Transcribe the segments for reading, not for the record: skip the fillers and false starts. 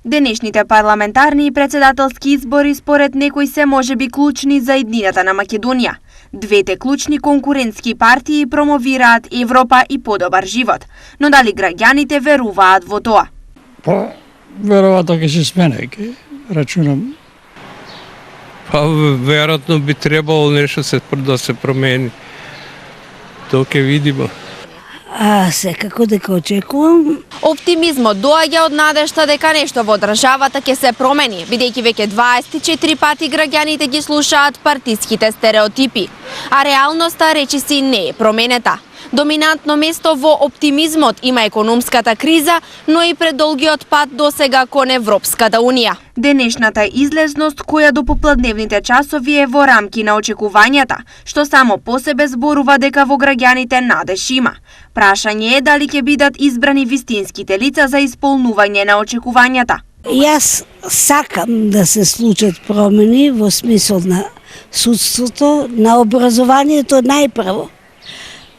Денешните парламентарни и председателски избори според некои се можеби клучни за иднината на Македонија. Двете клучни конкурентски партии промовираат Европа и подобар живот, но дали граѓаните веруваат во тоа? Па, веројатно ќе се смене, ќе рачунам. Па, веројатно би требало нешто да се промени. Тоа ќе видиме. Секако дека очекувам. Оптимизмот доаѓа од надежта дека нешто во државата ќе се промени, бидејќи веќе 24 пати граѓаните ги слушаат партиските стереотипи, а реалноста речиси не е променета. Доминантно место во оптимизмот има економската криза, но и предолгиот пат досега кон Европската Унија. Денешната излезност која до попладневните часови е во рамки на очекувањата, што само по себе зборува дека во граѓаните надеж има. Прашање е дали ќе бидат избрани вистинските лица за исполнување на очекувањата. Јас сакам да се случат промени во смисол на судството, на образованието најпрво.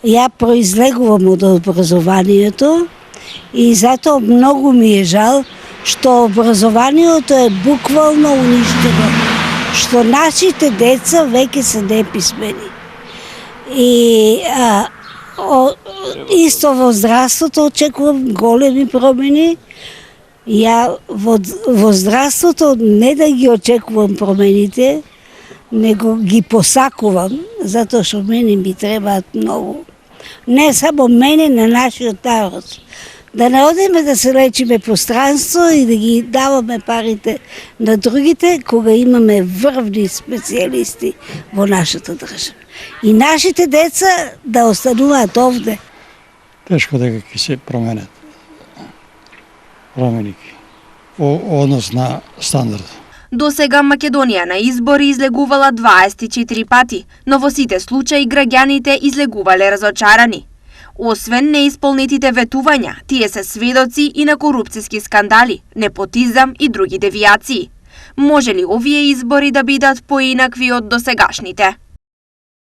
Ја произлегувам од образованието и затоа многу ми е жал што образованието е буквално уништено, што нашите деца веќе се неписмени. И исто во здравството очекувам големи промени. Ја во здравството не да ги очекувам промените, него ги посакувам, затоа што мене ми требаат многу. Не само мене, на нашиот народ. Да не одиме да се лечиме по странство и да ги даваме парите на другите, кога имаме врвни специјалисти во нашата држава. И нашите деца да остануваат овде. Тешко дека ќе се променат. Променики. Однос на стандард. До сега Македонија на избори излегувала 24 пати, но во сите случаи граѓаните излегувале разочарани. Освен неисполнетите ветувања, тие се сведоци и на корупциски скандали, непотизам и други девијации. Може ли овие избори да бидат поинакви од досегашните?